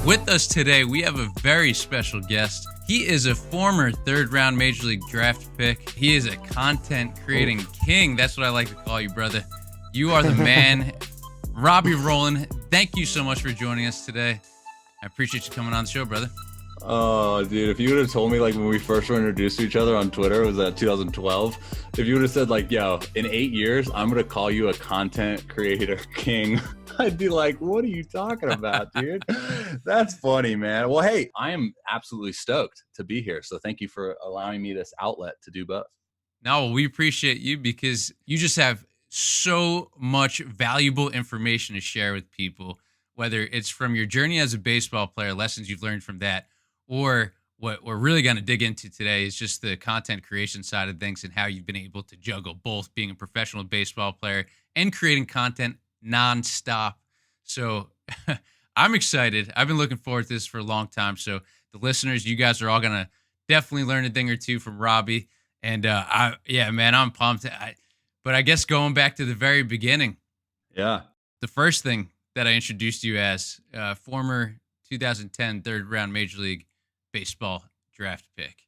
With us today, we have a very special guest. He is a former third-round Major League draft pick. He is a content creating king. That's what I like to call you, brother. You are the man. Robbie Rowland, thank you so much for joining us today. I appreciate you coming on the show, brother. Oh, dude, if you would have told me, like, when we first were introduced to each other on Twitter, it was 2012. If you would have said, like, yo, in 8 years, I'm going to call you a content creator king, I'd be like, what are you talking about, dude? That's funny, man. Well, hey, I am absolutely stoked to be here. So thank you for allowing me this outlet to do both. No, we appreciate you because you just have so much valuable information to share with people, whether it's from your journey as a baseball player, lessons you've learned from that, or what we're really going to dig into today is just the content creation side of things and how you've been able to juggle both being a professional baseball player and creating content nonstop. So I'm excited. I've been looking forward to this for a long time. So the listeners, you guys are all going to definitely learn a thing or two from Robbie. And I'm pumped. But I guess going back to the very beginning. Yeah. The first thing that I introduced you as former 2010 third round Major League Baseball draft pick.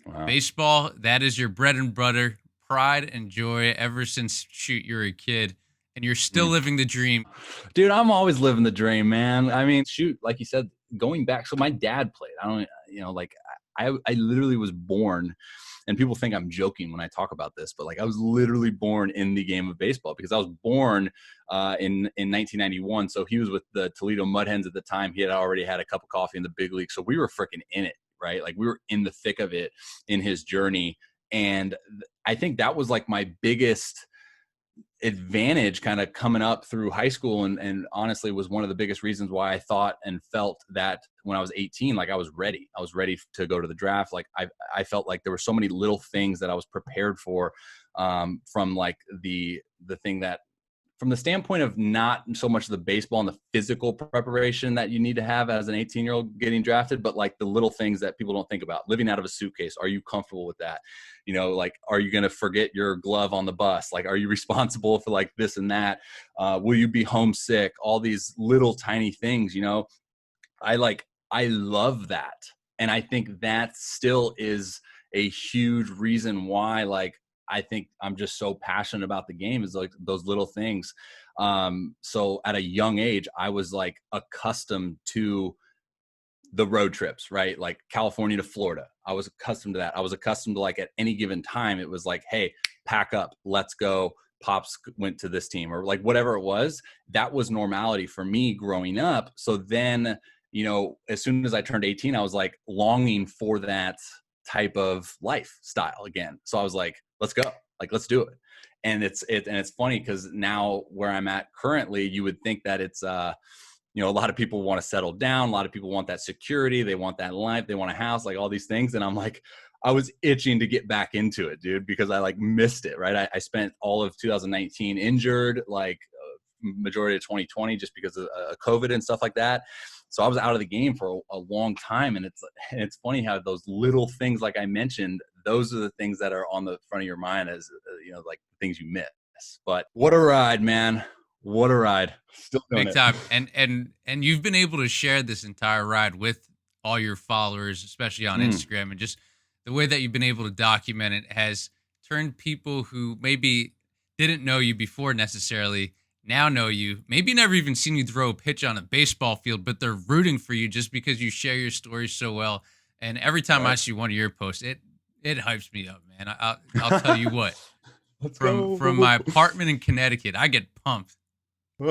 Wow. Baseball, that is your bread and butter, pride and joy ever since, you were a kid. And you're still living the dream. Dude, I'm always living the dream, man. I mean, like you said, going back. So my dad played. I literally was born, and people think I'm joking when I talk about this, but like I was literally born in the game of baseball because I was born in 1991. So he was with the Toledo Mud Hens at the time. He had already had a cup of coffee in the big league. So we were freaking in it, right? Like we were in the thick of it in his journey. And I think that was like my biggest advantage kind of coming up through high school, and honestly was one of the biggest reasons why I thought and felt that when I was 18, like I was ready to go to the draft. Like I felt like there were so many little things that I was prepared for, from like the thing that, from the standpoint of not so much the baseball and the physical preparation that you need to have as an 18-year-old getting drafted, but like the little things that people don't think about. Living out of a suitcase. Are you comfortable with that? You know, like, are you going to forget your glove on the bus? Like, are you responsible for like this and that? Will you be homesick? All these little tiny things, you know, I love that. And I think that still is a huge reason why, like, I think I'm just so passionate about the game is like those little things. So at a young age, I was like accustomed to the road trips, right? Like California to Florida. I was accustomed to that. I was accustomed to, like, at any given time, it was like, hey, pack up, let's go. Pops went to this team, or like whatever it was. That was normality for me growing up. So then, you know, as soon as I turned 18, I was like longing for that type of lifestyle again. So I was like, let's go, like, let's do it. And it's funny because now where I'm at currently, you would think that it's, you know, a lot of people want to settle down. A lot of people want that security. They want that life. They want a house, like all these things. And I'm like, I was itching to get back into it, dude, because I like missed it. Right. I spent all of 2019 injured, like majority of 2020, just because of COVID and stuff like that. So I was out of the game for a long time. And it's funny how those little things, like I mentioned, those are the things that are on the front of your mind as, you know, like things you miss. But what a ride, man. What a ride. Still doing Big time. And you've been able to share this entire ride with all your followers, especially on Instagram, and just the way that you've been able to document it has turned people who maybe didn't know you before necessarily now know you, maybe never even seen you throw a pitch on a baseball field, but they're rooting for you just because you share your stories so well. And every time I see one of your posts, it hypes me up, man. I'll tell you what. From my apartment in Connecticut, I get pumped. Dude,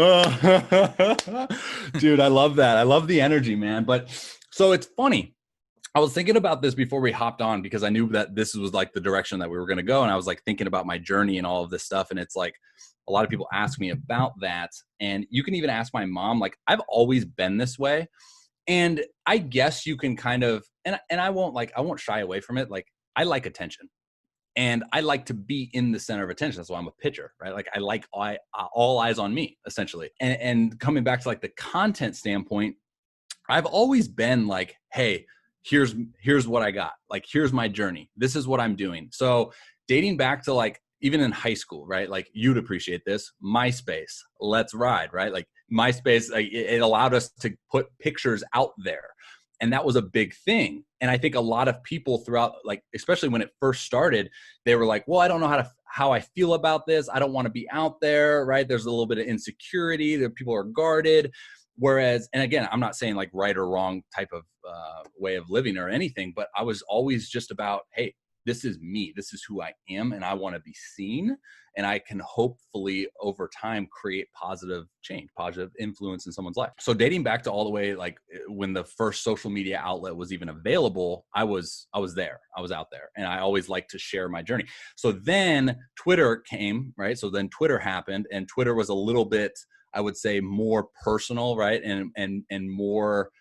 I love that. I love the energy, man. But so it's funny. I was thinking about this before we hopped on because I knew that this was like the direction that we were going to go. And I was like thinking about my journey and all of this stuff. And it's like a lot of people ask me about that. And you can even ask my mom, like, I've always been this way. And I guess you can kind of, and I won't shy away from it. Like, I like attention. And I like to be in the center of attention. That's why I'm a pitcher, right? Like I like all eyes on me, essentially. And coming back to like the content standpoint, I've always been like, hey, here's what I got. Like, here's my journey. This is what I'm doing. So dating back to like, even in high school, right? Like you'd appreciate this. MySpace, let's ride, right? Like MySpace, like, it allowed us to put pictures out there. And that was a big thing. And I think a lot of people throughout, like, especially when it first started, they were like, well, I don't know how I feel about this. I don't want to be out there, right? There's a little bit of insecurity that people are guarded. Whereas, and again, I'm not saying like right or wrong type of way of living or anything, but I was always just about, hey, this is me. This is who I am, and I want to be seen. And I can hopefully over time create positive change, positive influence in someone's life. So dating back to all the way, like when the first social media outlet was even available, I was there. I was out there, and I always like to share my journey. So then Twitter came, right? So then Twitter happened, and Twitter was a little bit, I would say, more personal, right? And more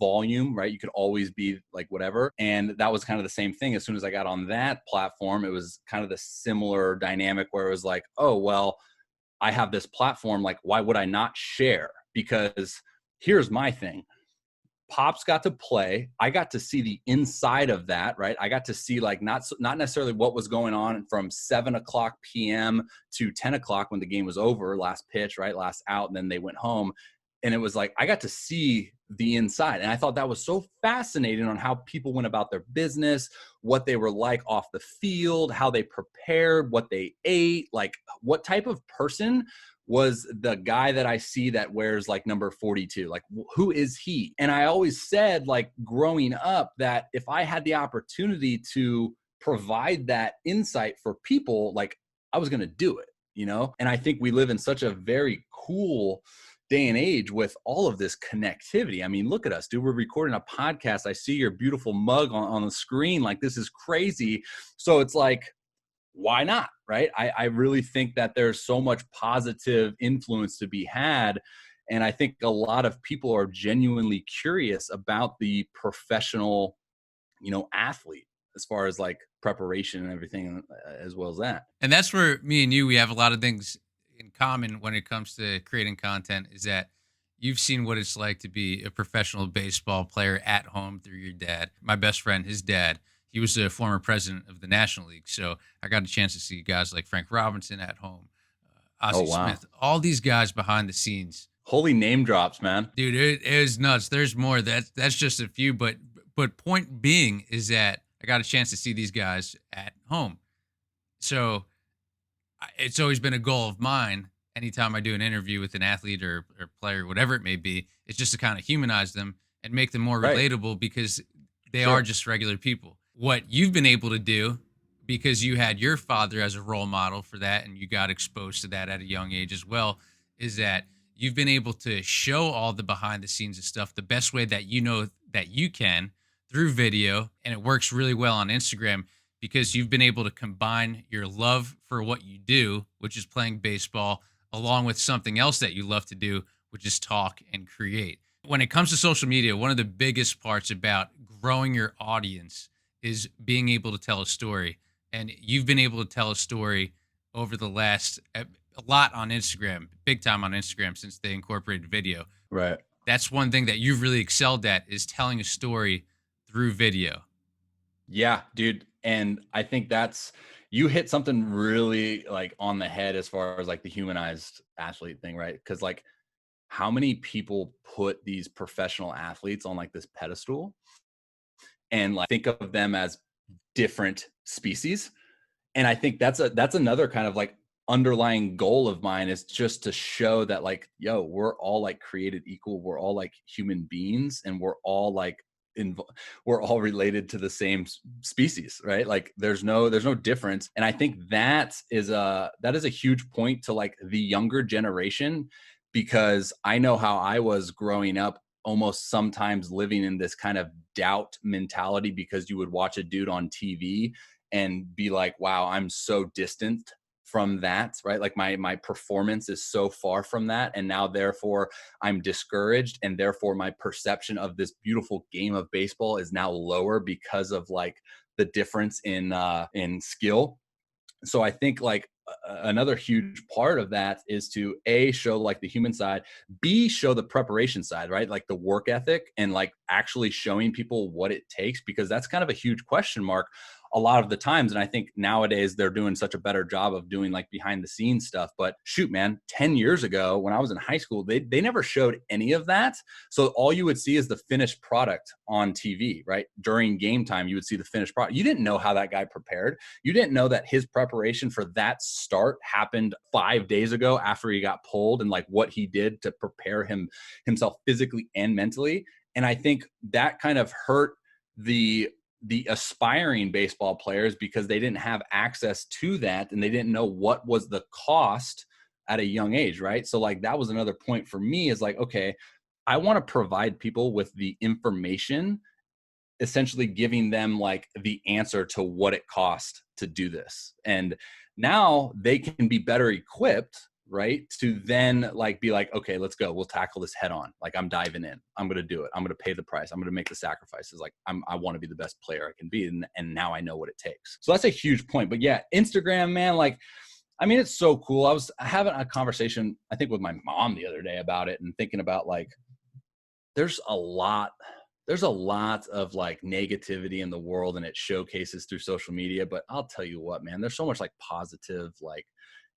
volume, right? You could always be like whatever. And that was kind of the same thing. As soon as I got on that platform, it was kind of the similar dynamic where it was like, oh, well, I have this platform. Like, why would I not share? Because here's my thing. Pops got to play. I got to see the inside of that, right? I got to see like not necessarily what was going on from 7:00 p.m. to 10:00 when the game was over, last pitch, right? Last out, and then they went home. And it was like, I got to see the inside. And I thought that was so fascinating on how people went about their business, what they were like off the field, how they prepared, what they ate, like what type of person was the guy that I see that wears like number 42, like who is he? And I always said, like growing up, that if I had the opportunity to provide that insight for people, like I was going to do it, you know? And I think we live in such a very cool day and age with all of this connectivity. I mean, look at us, dude. We're recording a podcast. I see your beautiful mug on the screen. Like, this is crazy. So it's like, why not? Right. I really think that there's so much positive influence to be had. And I think a lot of people are genuinely curious about the professional, athlete, as far as like preparation and everything, as well as that. And that's where me and you, we have a lot of things in common when it comes to creating content, is that you've seen what it's like to be a professional baseball player at home through your dad. My best friend, his dad, he was a former president of the National League. So I got a chance to see guys like Frank Robinson at home, Oh, Ozzie wow. Smith, all these guys behind the scenes. Holy name drops, man. Dude, it was nuts. There's more. That's just a few, but point being is that I got a chance to see these guys at home. So it's always been a goal of mine. Anytime I do an interview with an athlete or player, whatever it may be, it's just to kind of humanize them and make them more Right. relatable, because they Sure. are just regular people. What you've been able to do, because you had your father as a role model for that and you got exposed to that at a young age as well, is that you've been able to show all the behind the scenes of stuff the best way that you know that you can, through video. And it works really well on Instagram, because you've been able to combine your love for what you do, which is playing baseball, along with something else that you love to do, which is talk and create. When it comes to social media, one of the biggest parts about growing your audience is being able to tell a story. And you've been able to tell a story over the last, a lot on Instagram, big time on Instagram, since they incorporated video. Right. That's one thing that you've really excelled at, is telling a story through video. Yeah, dude. And I think you hit something really like on the head as far as like the humanized athlete thing, right? Because like, how many people put these professional athletes on like this pedestal and like think of them as different species? And I think that's another kind of like underlying goal of mine, is just to show that like, yo, we're all like created equal. We're all like human beings, and we're all like we're all related to the same species, right? Like there's no difference. And I think that is a huge point to like the younger generation, because I know how I was growing up, almost sometimes living in this kind of doubt mentality, because you would watch a dude on TV and be like, wow, I'm so distant from that, right? Like my performance is so far from that. And now therefore I'm discouraged. And therefore my perception of this beautiful game of baseball is now lower because of like the difference in skill. So I think like another huge part of that is to show like the human side, B, show the preparation side, right? Like the work ethic, and like actually showing people what it takes, because that's kind of a huge question mark a lot of the times. And I think nowadays they're doing such a better job of doing like behind the scenes stuff. But shoot, man, 10 years ago when I was in high school, they never showed any of that. So all you would see is the finished product on TV, right? During game time, you would see the finished product. You didn't know how that guy prepared. You didn't know that his preparation for that start happened 5 days ago after he got pulled, and like what he did to prepare himself physically and mentally. And I think that kind of hurt the aspiring baseball players because they didn't have access to that and they didn't know what was the cost at a young age, right? So like that was another point for me, is like, okay, I want to provide people with the information, essentially giving them like the answer to what it cost to do this. And now they can be better equipped, right, to then like be like, okay, let's go, we'll tackle this head on. Like, I'm diving in, I'm going to do it, I'm going to pay the price, I'm going to make the sacrifices. Like I want to be the best player I can be, and now I know what it takes. So that's a huge point. But yeah, Instagram, man, like, I mean, it's so cool. I was having a conversation, I think, with my mom the other day about it, and thinking about like, there's a lot of like negativity in the world, and it showcases through social media. But I'll tell you what, man, there's so much like positive like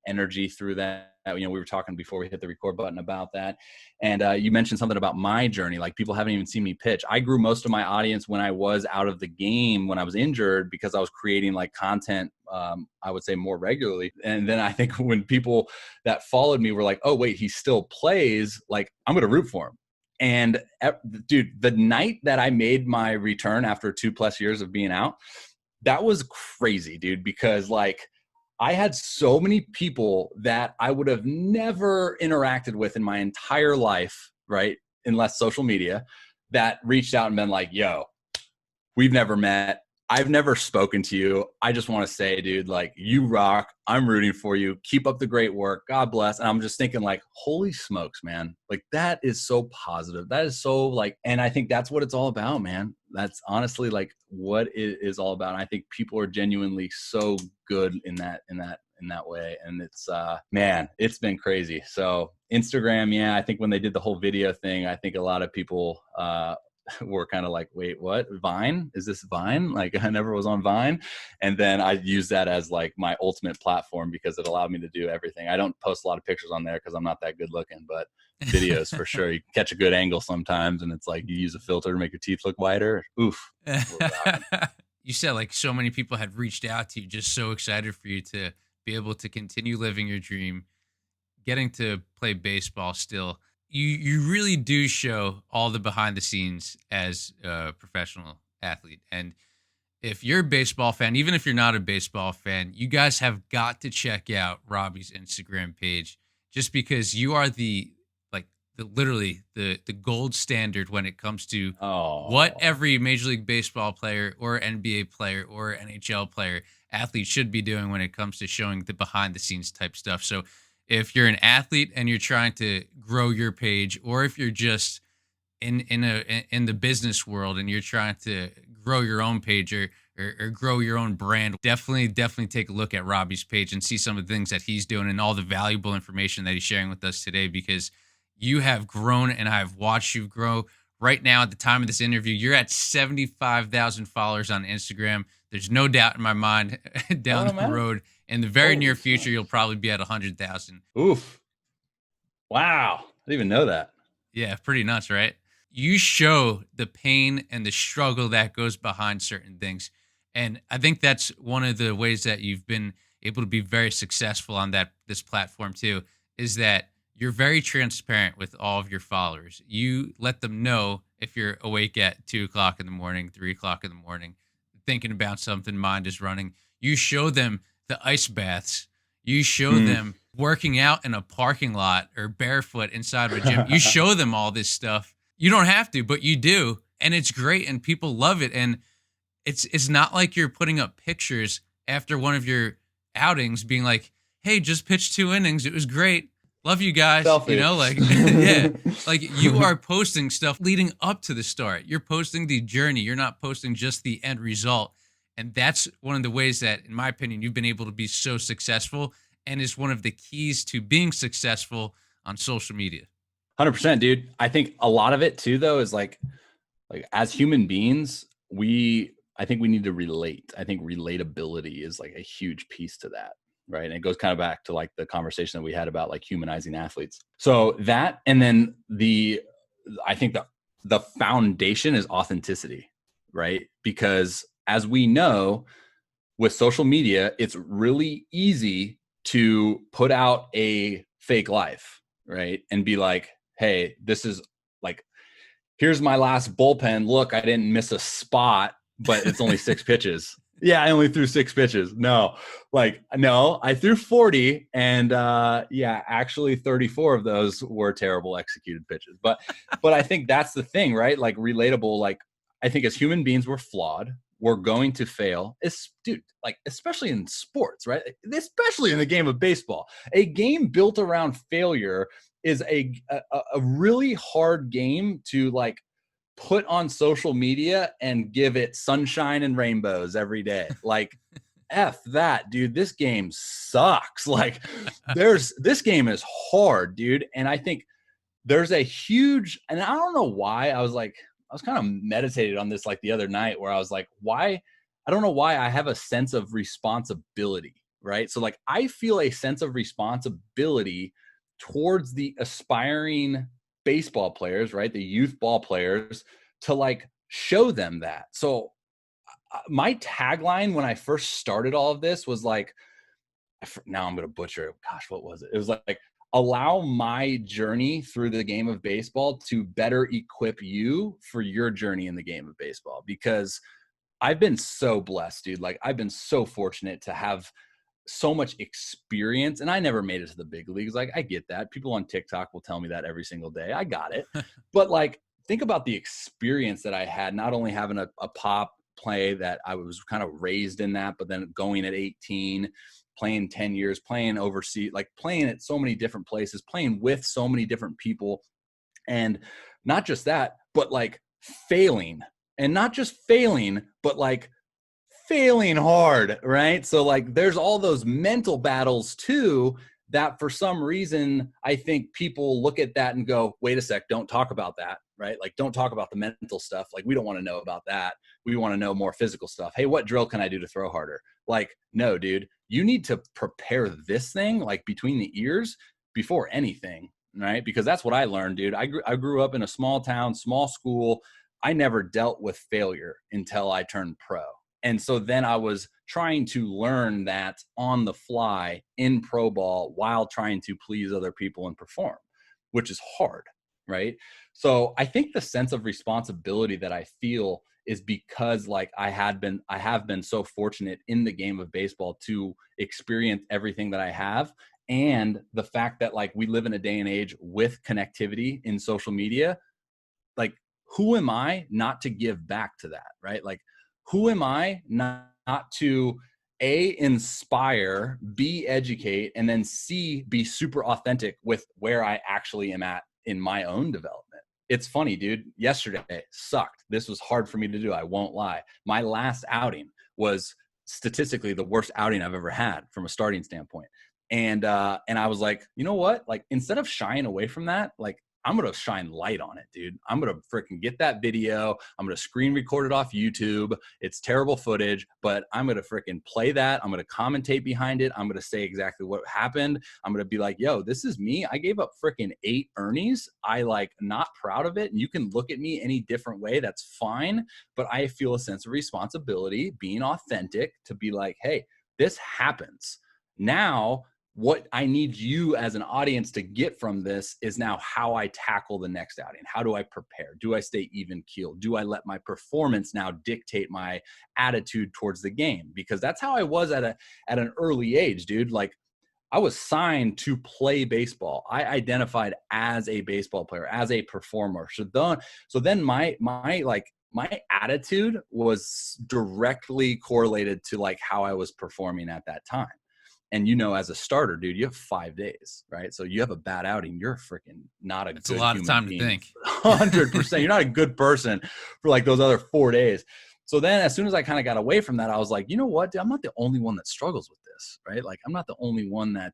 energy through that. You know, we were talking before we hit the record button about that. And you mentioned something about my journey. Like, people haven't even seen me pitch. I grew most of my audience when I was out of the game, when I was injured, because I was creating like content, I would say, more regularly. And then I think when people that followed me were like, oh wait, he still plays, like, I'm going to root for him. And dude, the night that I made my return after 2+ years of being out, that was crazy, dude, because like I had so many people that I would have never interacted with in my entire life, right, unless social media, that reached out and been like, yo, we've never met, I've never spoken to you, I just want to say, dude, like, you rock, I'm rooting for you, keep up the great work, God bless. And I'm just thinking like, holy smokes, man, like that is so positive, that is so like, and I think that's what it's all about, man. That's honestly like what it is all about. And I think people are genuinely so good in that way. And it's man, it's been crazy. So Instagram, yeah, I think when they did the whole video thing, I think a lot of people were kind of like, wait, what? Vine? Is this Vine? Like, I never was on Vine. And then I used that as like my ultimate platform because it allowed me to do everything. I don't post a lot of pictures on there because I'm not that good looking, but videos for sure. You catch a good angle sometimes, and it's like you use a filter to make your teeth look whiter. Oof. You said like so many people had reached out to you, just so excited for you to be able to continue living your dream, getting to play baseball still. You really do show all the behind the scenes as a professional athlete. And if you're a baseball fan, even if you're not a baseball fan, you guys have got to check out Robbie's Instagram page, just because you are literally the gold standard when it comes to what every Major League Baseball player or NBA player or NHL player, athlete should be doing when it comes to showing the behind the scenes type stuff. So if you're an athlete and you're trying to grow your page, or if you're just in the business world and you're trying to grow your own page, or grow your own brand, definitely take a look at Robbie's page and see some of the things that he's doing and all the valuable information that he's sharing with us today, because you have grown and I've watched you grow. Right now, at the time of this interview, you're at 75,000 followers on Instagram. There's no doubt in my mind down the road in the very near future, you'll probably be at 100,000. Oof. Wow. I didn't even know that. Yeah, pretty nuts, right? You show the pain and the struggle that goes behind certain things. And I think that's one of the ways that you've been able to be very successful on this platform too, is that you're very transparent with all of your followers. You let them know if you're awake at 2 o'clock in the morning, 3 o'clock in the morning, thinking about something, mind is running. You show them the ice baths. You show them working out in a parking lot or barefoot inside of a gym. You show them all this stuff. You don't have to, but you do. And it's great and people love it. And it's not like you're putting up pictures after one of your outings being like, hey, just pitched 2 innings. It was great. Love you guys. Selfie. You know, like, yeah, like you are posting stuff leading up to the start. You're posting the journey. You're not posting just the end result. And that's one of the ways that, in my opinion, you've been able to be so successful, and is one of the keys to being successful on social media. 100%, dude. I think a lot of it too, though, is like as human beings, we I think we need to relate. I think relatability is like a huge piece to that. Right. And it goes kind of back to like the conversation that we had about like humanizing athletes. So that, and then I think the foundation is authenticity, right? Because as we know, with social media, it's really easy to put out a fake life, right? And be like, hey, this is like, here's my last bullpen. Look, I didn't miss a spot, but it's only 6 pitches. Yeah, I only threw 6 pitches. No, I threw 40, and yeah, actually 34 of those were terrible executed pitches. But I think that's the thing, right? Like relatable. Like I think as human beings, we're flawed. We're going to fail. Dude, like especially in sports, right? Especially in the game of baseball, a game built around failure is a really hard game to like put on social media and give it sunshine and rainbows every day. Like F that, dude. This game sucks. Like this game is hard, dude. And I think there's a huge, and I don't know why I was kind of meditated on this like the other night where I was like, why? I don't know why I have a sense of responsibility, right? So like I feel a sense of responsibility towards the aspiring baseball players, right? The youth ball players to like show them that. So my tagline when I first started all of this was like, now I'm going to butcher it. Gosh, what was it? It was like, allow my journey through the game of baseball to better equip you for your journey in the game of baseball. Because I've been so blessed, dude. Like I've been so fortunate to have so much experience, and I never made it to the big leagues. Like I get that. People on TikTok will tell me that every single day. I got it. But like, think about the experience that I had, not only having a pop play that I was kind of raised in that, but then going at 18, playing 10 years, playing overseas, like playing at so many different places, playing with so many different people. And not just that, but like failing, and not just failing, but like failing hard, right? So like there's all those mental battles too that for some reason I think people look at that and go, wait a sec, don't talk about that, right? Like don't talk about the mental stuff. Like we don't want to know about that. We want to know more physical stuff. Hey, what drill can I do to throw harder? Like, no, dude, you need to prepare this thing like between the ears before anything, right? Because that's what I learned, dude. I grew up in a small town, small school. I never dealt with failure until I turned pro. And so then I was trying to learn that on the fly in pro ball while trying to please other people and perform, which is hard, right? So I think the sense of responsibility that I feel is because like I have been so fortunate in the game of baseball to experience everything that I have. And the fact that like we live in a day and age with connectivity in social media, like who am I not to give back to that, right? Like who am I not to inspire, B, educate, and then C, be super authentic with where I actually am at in my own development. It's funny, dude. Yesterday sucked. This was hard for me to do. I won't lie. My last outing was statistically the worst outing I've ever had from a starting standpoint. And I was like, you know what? Like instead of shying away from that, like I'm going to shine light on it, dude. I'm going to freaking get that video. I'm going to screen record it off YouTube. It's terrible footage, but I'm going to freaking play that. I'm going to commentate behind it. I'm going to say exactly what happened. I'm going to be like, yo, this is me. I gave up freaking 8 earnings. I like not proud of it. And you can look at me any different way. That's fine. But I feel a sense of responsibility, being authentic to be like, hey, this happens. Now, what I need you as an audience to get from this is now how I tackle the next outing. How do I prepare? Do I stay even keeled? Do I let my performance now dictate my attitude towards the game? Because that's how I was at an early age, dude. Like I was signed to play baseball. I identified as a baseball player, as a performer. So then my attitude was directly correlated to like how I was performing at that time. And as a starter, dude, you have 5 days, right? So you have a bad outing, you're freaking not a It's a good lot of human time to being. think. 100%. You're not a good person for like those other 4 days. So then as soon as I kind of got away from that, I was like, you know what, dude, I'm not the only one that struggles with this, right? Like I'm not the only one that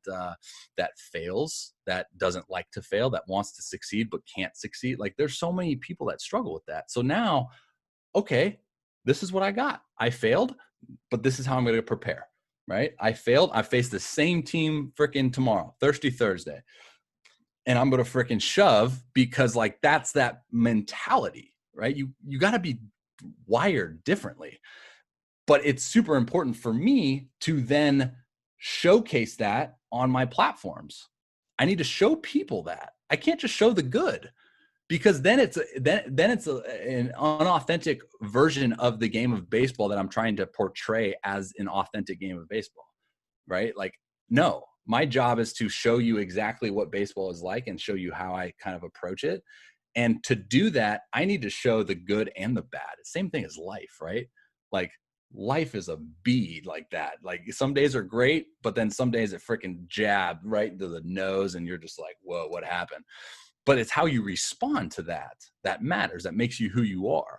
fails, that doesn't like to fail, that wants to succeed but can't succeed. Like there's so many people that struggle with that. So now, okay, this is what I got. I failed, but this is how I'm going to prepare, right? I failed. I face the same team freaking tomorrow, Thirsty Thursday. And I'm going to freaking shove, because like, that's that mentality, right? You got to be wired differently. But it's super important for me to then showcase that on my platforms. I need to show people that. I can't just show the good, because then it's an unauthentic version of the game of baseball that I'm trying to portray as an authentic game of baseball, right? Like, no, my job is to show you exactly what baseball is like and show you how I kind of approach it. And to do that, I need to show the good and the bad. Same thing as life, right? Like, life is a bead like that. Like, some days are great, but then some days it freaking jab right into the nose and you're just like, whoa, what happened? But it's how you respond to that matters, that makes you who you are.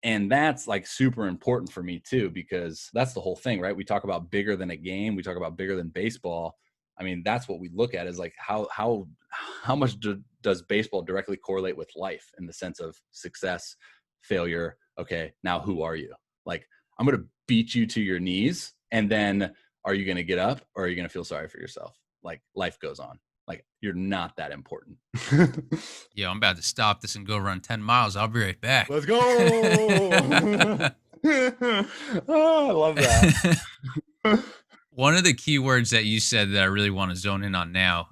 And that's like super important for me too, because that's the whole thing, right? We talk about bigger than a game. We talk about bigger than baseball. I mean, that's what we look at, is like, how much does baseball directly correlate with life, in the sense of success, failure? Okay, now who are you? Like, I'm going to beat you to your knees, and then are you going to get up, or are you going to feel sorry for yourself? Like, life goes on. Like, you're not that important. Yeah, I'm about to stop this and go run 10 miles. I'll be right back. Let's go. Oh, I love that. One of the key words that you said that I really want to zone in on now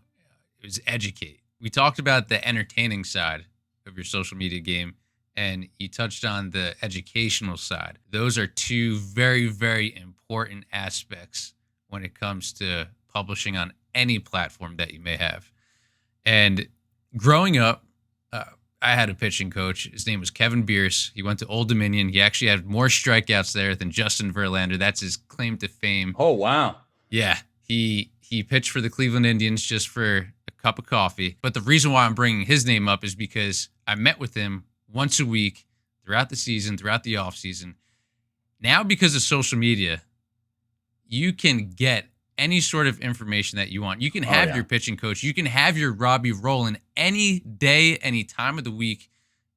is educate. We talked about the entertaining side of your social media game, and you touched on the educational side. Those are two very, very important aspects when it comes to publishing on any platform that you may have. And growing up, I had a pitching coach. His name was Kevin Bierce. He went to Old Dominion. He actually had more strikeouts there than Justin Verlander. That's his claim to fame. Oh, wow. Yeah, he pitched for the Cleveland Indians just for a cup of coffee. But the reason why I'm bringing his name up is because I met with him once a week throughout the season, throughout the off season. Now, because of social media, you can get any sort of information that you want. You can have your pitching coach. You can have your Robbie Rowland any day, any time of the week.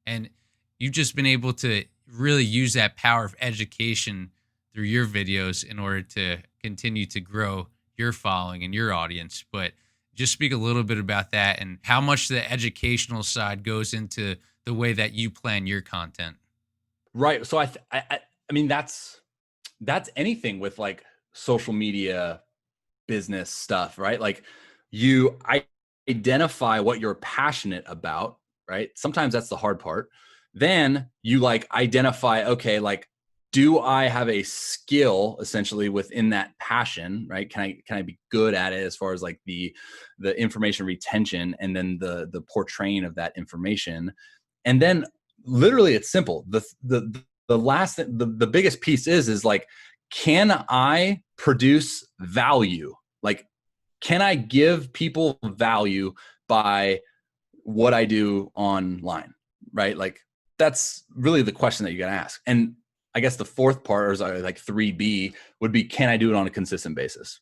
And you've just been able to really use that power of education through your videos in order to continue to grow your following and your audience. But just speak a little bit about that and how much the educational side goes into the way that you plan your content. Right. So I mean, that's anything with like social media business stuff, right? Like, I identify what you're passionate about, right? Sometimes that's the hard part. Then you like identify, okay, like, do I have a skill essentially within that passion, right? Can I be good at it, as far as like the information retention, and then the portraying of that information. And then literally it's simple. The biggest piece is like, can I produce value? Like, can I give people value by what I do online, right? Like, that's really the question that you got to ask. And I guess the fourth part, or like 3B, would be, can I do it on a consistent basis?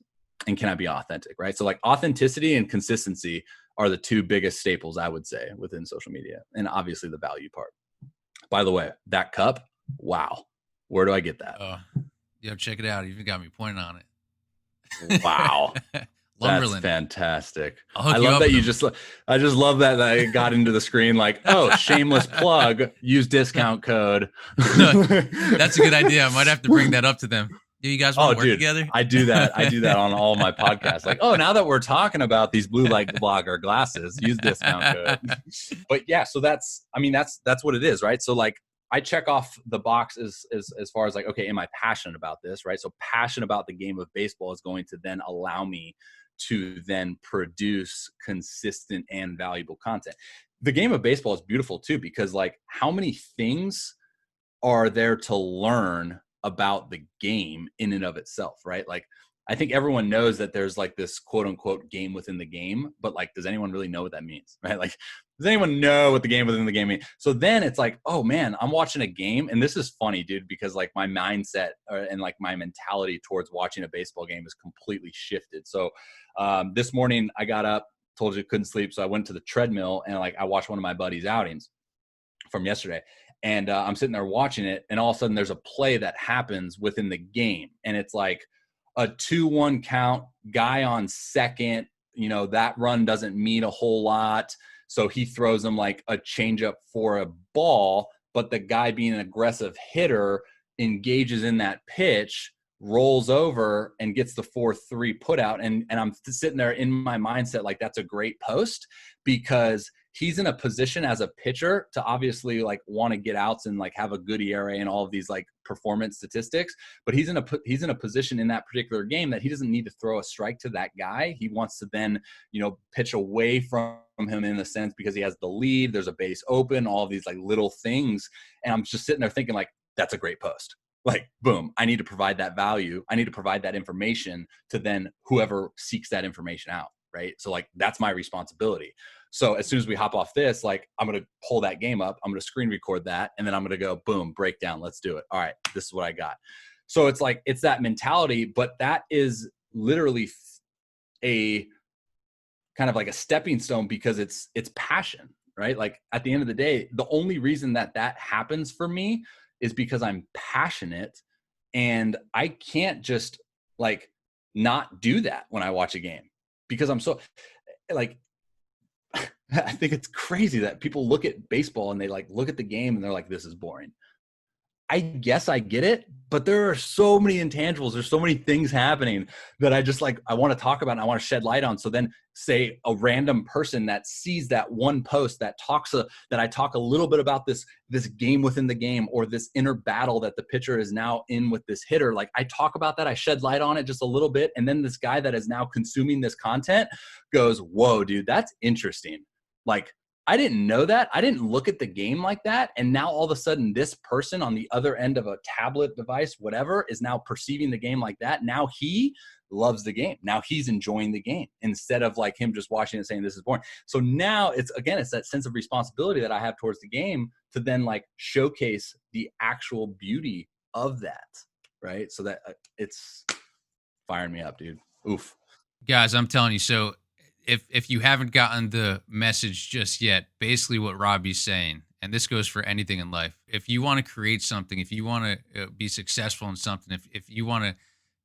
And can I be authentic, right? So like, authenticity and consistency are the two biggest staples, I would say, within social media. And obviously the value part. By the way, that cup, wow. Where do I get that? Yo, check it out. You even got me pointing on it. Wow. That's Lumberland. fantastic. I love that I just love that it got into the screen like, oh, shameless plug, use discount code. That's a good idea. I might have to bring that up to them. Do you guys want to work together? I do that. I do that on all my podcasts. Like, oh, now that we're talking about these blue light blogger glasses, use discount code. But yeah, so that's what it is, right? So like, I check off the box as far as like, okay, am I passionate about this, right? So passionate about the game of baseball is going to then allow me to then produce consistent and valuable content. The game of baseball is beautiful too, because like, how many things are there to learn about the game in and of itself, right? Like, I think everyone knows that there's like this quote unquote game within the game, but like, does anyone really know what that means, right? Like, does anyone know what the game within the game means? So then it's like, oh man, I'm watching a game. And this is funny, dude, because like my mindset and like my mentality towards watching a baseball game is completely shifted. So this morning I got up, told you couldn't sleep. So I went to the treadmill and like, I watched one of my buddies' outings from yesterday. And I'm sitting there watching it, and all of a sudden there's a play that happens within the game, and it's like a 2-1 count, guy on second, that run doesn't mean a whole lot. So he throws him like a changeup for a ball, but the guy being an aggressive hitter engages in that pitch, rolls over and gets the 4-3 put out. And I'm sitting there in my mindset, like, that's a great post, because he's in a position as a pitcher to obviously like want to get outs and like have a good ERA and all of these like performance statistics, but he's in a position in that particular game that he doesn't need to throw a strike to that guy. He wants to then, pitch away from him in a sense, because he has the lead, there's a base open, all of these like little things. And I'm just sitting there thinking like, that's a great post. Like, boom, I need to provide that value. I need to provide that information to then whoever seeks that information out. Right. So like, that's my responsibility. So as soon as we hop off this, like, I'm going to pull that game up, I'm going to screen record that, and then I'm going to go, boom, breakdown. Let's do it. All right, this is what I got. So it's like, it's that mentality, but that is literally a kind of like a stepping stone, because it's passion, right? Like, at the end of the day, the only reason that happens for me is because I'm passionate, and I can't just like not do that when I watch a game, because I'm so like, I think it's crazy that people look at baseball and they like look at the game and they're like, this is boring. I guess I get it, but there are so many intangibles. There's so many things happening that I want to talk about and I want to shed light on. So then, say a random person that sees that one post that I talk a little bit about this game within the game, or this inner battle that the pitcher is now in with this hitter. Like, I talk about that, I shed light on it just a little bit. And then this guy that is now consuming this content goes, whoa, dude, that's interesting. Like, I didn't know that. I didn't look at the game like that. And now all of a sudden, this person on the other end of a tablet device, whatever, is now perceiving the game like that. Now he loves the game. Now he's enjoying the game, instead of like him just watching it saying this is boring. So now it's that sense of responsibility that I have towards the game to then like showcase the actual beauty of that. Right. So that it's firing me up, dude. Oof. Guys, I'm telling you, so if you haven't gotten the message just yet, basically what Robbie's saying, and this goes for anything in life, if you want to create something, if you want to be successful in something, if you want to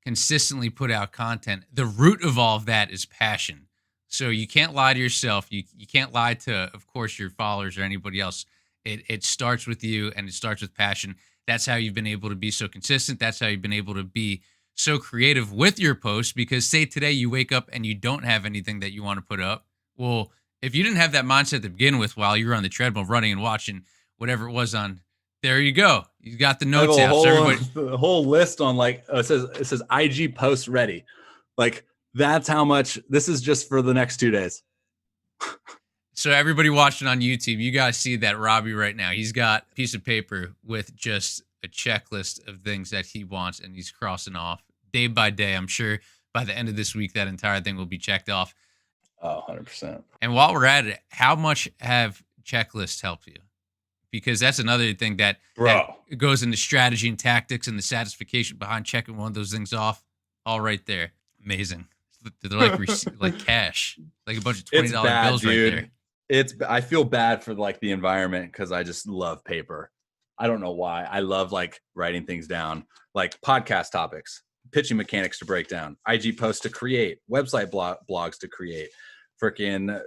consistently put out content, the root of all of that is passion. So you can't lie to yourself. You can't lie to, of course, your followers or anybody else. It starts with you, and it starts with passion. That's how you've been able to be so consistent. That's how you've been able to be so creative with your posts, because say today you wake up and you don't have anything that you want to put up. Well, if you didn't have that mindset to begin with while you were on the treadmill running and watching whatever it was on, there you go. You got the notes out. So everybody, the whole list on like, it says IG post ready. Like, that's how much this is just for the next 2 days. So everybody watching on YouTube, you guys see that Robbie right now, he's got a piece of paper with just a checklist of things that he wants, and he's crossing off day by day. I'm sure by the end of this week, that entire thing will be checked off. Oh, 100%. And while we're at it, how much have checklists helped you? Because that's another thing that goes into strategy and tactics, and the satisfaction behind checking one of those things off. All right there. Amazing. They're like like cash, like a bunch of $20 bills, dude. Right there. I feel bad for like the environment, because I just love paper. I don't know why. I love like writing things down, like podcast topics, pitching mechanics to break down, IG posts to create, website blogs to create, freaking,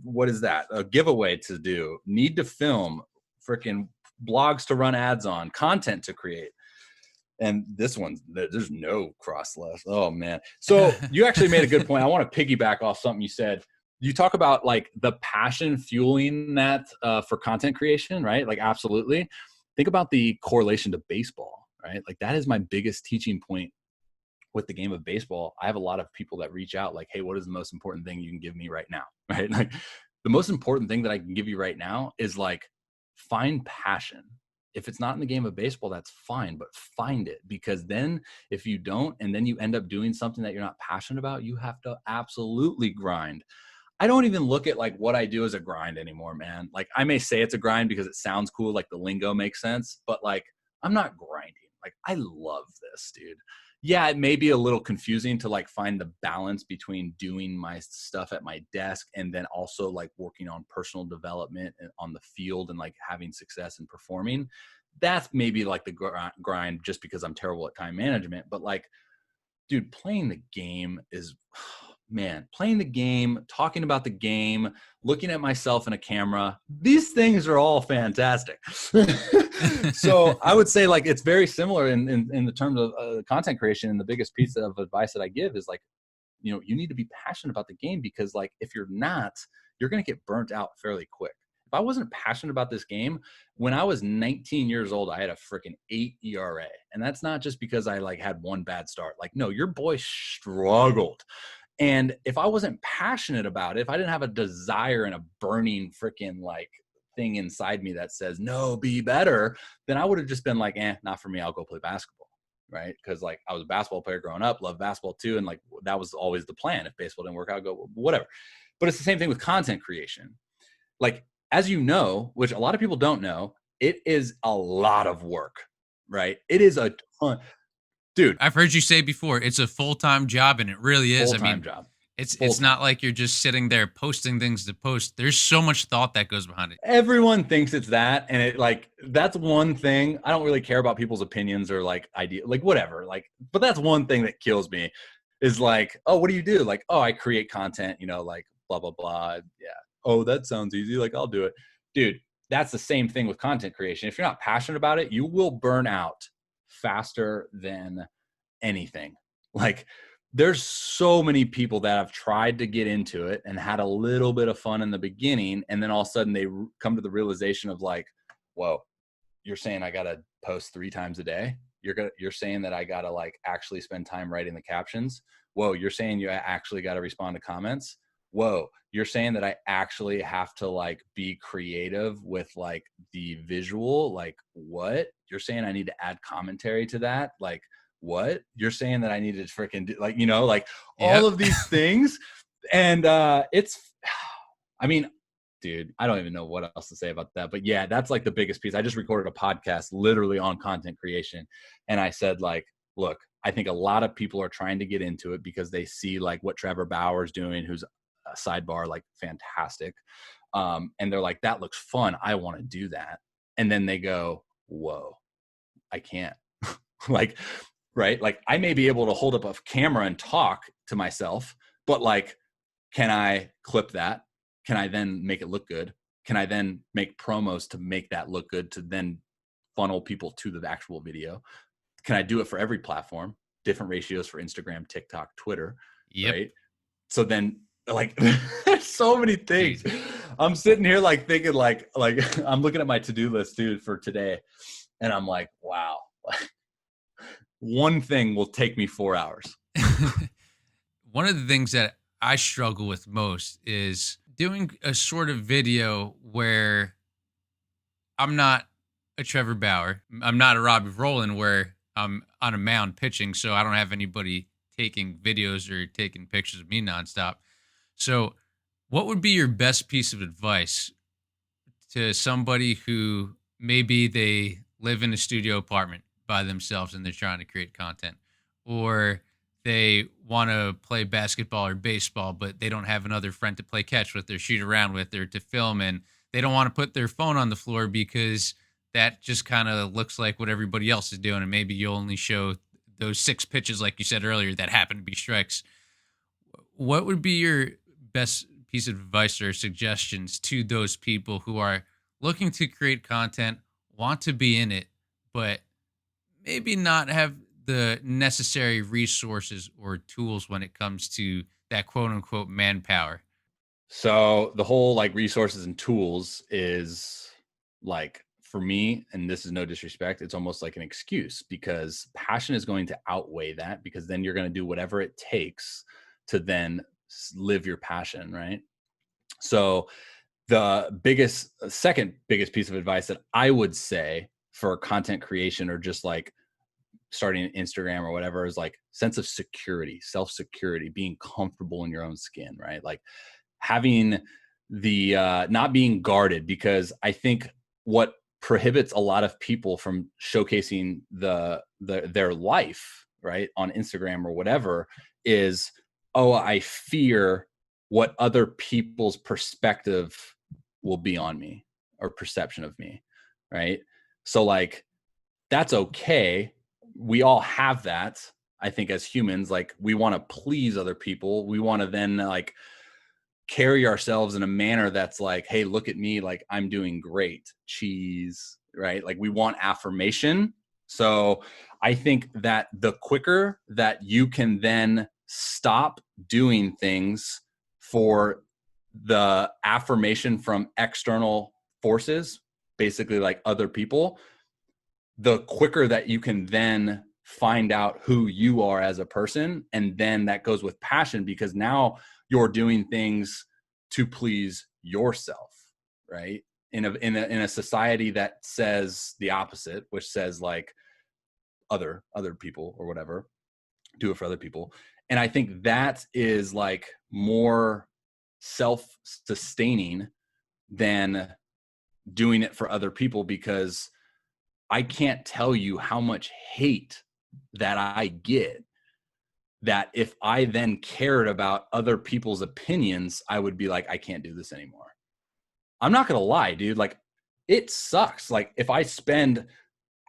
what is that? A giveaway to do, need to film, freaking blogs to run ads on, content to create. And this one, there's no cross list. Oh man. So you actually made a good point. I want to piggyback off something you said. You talk about like the passion fueling that for content creation, right? Like, absolutely. Think about the correlation to baseball, right? Like, that is my biggest teaching point with the game of baseball. I have a lot of people that reach out like, hey, what is the most important thing you can give me right now? Right? Like, the most important thing that I can give you right now is like, find passion. If it's not in the game of baseball, that's fine, but find it, because then if you don't, and then you end up doing something that you're not passionate about, you have to absolutely grind. I don't even look at like what I do as a grind anymore, man. Like, I may say it's a grind because it sounds cool, like the lingo makes sense, but like, I'm not grinding. Like, I love this, dude. yeah, it may be a little confusing to like find the balance between doing my stuff at my desk and then also like working on personal development and on the field and like having success and performing. That's maybe like the grind just because I'm terrible at time management. But like, dude, playing the game is, man, playing the game, talking about the game, looking at myself in a camera, these things are all fantastic. So I would say like it's very similar in the terms of content creation. And the biggest piece of advice that I give is like, you know, you need to be passionate about the game, because like if you're not, you're going to get burnt out fairly quick. If I wasn't passionate about this game, when I was 19 years old, I had a freaking 8 ERA. And that's not just because I like had one bad start. Like, no, your boy struggled. And if I wasn't passionate about it, if I didn't have a desire and a burning freaking like thing inside me that says, no, be better, then I would have just been like, not for me. I'll go play basketball. Right. Because like I was a basketball player growing up, loved basketball too. And like that was always the plan. If baseball didn't work out, go whatever. But it's the same thing with content creation. Like, as you know, which a lot of people don't know, it is a lot of work, right? It is a ton. Dude, I've heard you say before, it's a full-time job, and it really is. I full-time mean, job. it's Full-time. not like you're just sitting there posting things to post. There's so much thought that goes behind it. Everyone thinks it's that, and it like that's one thing. I don't really care about people's opinions or like idea, like whatever. Like, but that's one thing that kills me is like, oh, what do you do? Like, oh, I create content, you know, like blah blah blah. Yeah. Oh, that sounds easy. Like, I'll do it. Dude, that's the same thing with content creation. If you're not passionate about it, you will burn out faster than anything. Like, there's so many people that have tried to get into it and had a little bit of fun in the beginning, and then all of a sudden they come to the realization of like, whoa, you're saying I gotta post 3 times a day? You're saying that I gotta like actually spend time writing the captions? Whoa, you're saying you actually gotta respond to comments? Whoa, you're saying that I actually have to like be creative with like the visual? Like, what? You're saying I need to add commentary to that? Like, what? You're saying that I need to freaking do, like, you know, like all Yep. of these things. And it's, I mean, dude, I don't even know what else to say about that. But yeah, that's like the biggest piece. I just recorded a podcast literally on content creation. And I said, like, look, I think a lot of people are trying to get into it because they see like what Trevor Bauer's doing, who's a sidebar, like fantastic. And they're like, that looks fun. I want to do that. And then they go, whoa, I can't. Like, right? Like, I may be able to hold up a camera and talk to myself, but like, can I clip that? Can I then make it look good? Can I then make promos to make that look good, to then funnel people to the actual video? Can I do it for every platform? Different ratios for Instagram, TikTok, Twitter, Yep. right? So then like there's so many things. Crazy. I'm sitting here like thinking like I'm looking at my to-do list, dude, for today. And I'm like, wow, one thing will take me 4 hours. One of the things that I struggle with most is doing a sort of video where I'm not a Trevor Bauer. I'm not a Robbie Rowland where I'm on a mound pitching, so I don't have anybody taking videos or taking pictures of me nonstop. So, what would be your best piece of advice to somebody who maybe they live in a studio apartment by themselves and they're trying to create content, or they want to play basketball or baseball, but they don't have another friend to play catch with or shoot around with or to film, and they don't want to put their phone on the floor because that just kind of looks like what everybody else is doing, and maybe you'll only show those 6 pitches, like you said earlier, that happen to be strikes. What would be your best piece of advice or suggestions to those people who are looking to create content, want to be in it, but maybe not have the necessary resources or tools when it comes to that quote unquote manpower? So the whole like resources and tools is like, for me, and this is no disrespect, it's almost like an excuse, because passion is going to outweigh that, because then you're going to do whatever it takes to then live your passion, right? So the second biggest piece of advice that I would say for content creation, or just like starting an Instagram or whatever, is like sense of security, self-security, being comfortable in your own skin, right? Like having the not being guarded, because I think what prohibits a lot of people from showcasing their life, right, on Instagram or whatever is, oh, I fear what other people's perspective will be on me or perception of me, right? So like that's okay. We all have that. I think as humans, like we want to please other people. We want to then like carry ourselves in a manner that's like, hey, look at me, like I'm doing great. Cheese, right? Like we want affirmation. So I think that the quicker that you can then stop doing things for the affirmation from external forces, basically like other people, the quicker that you can then find out who you are as a person. And then that goes with passion, because now you're doing things to please yourself, right? In a society that says the opposite, which says like other people or whatever, do it for other people. And I think that is like more self-sustaining than doing it for other people, because I can't tell you how much hate that I get, that if I then cared about other people's opinions, I would be like, I can't do this anymore. I'm not going to lie, dude. Like it sucks. Like if I spend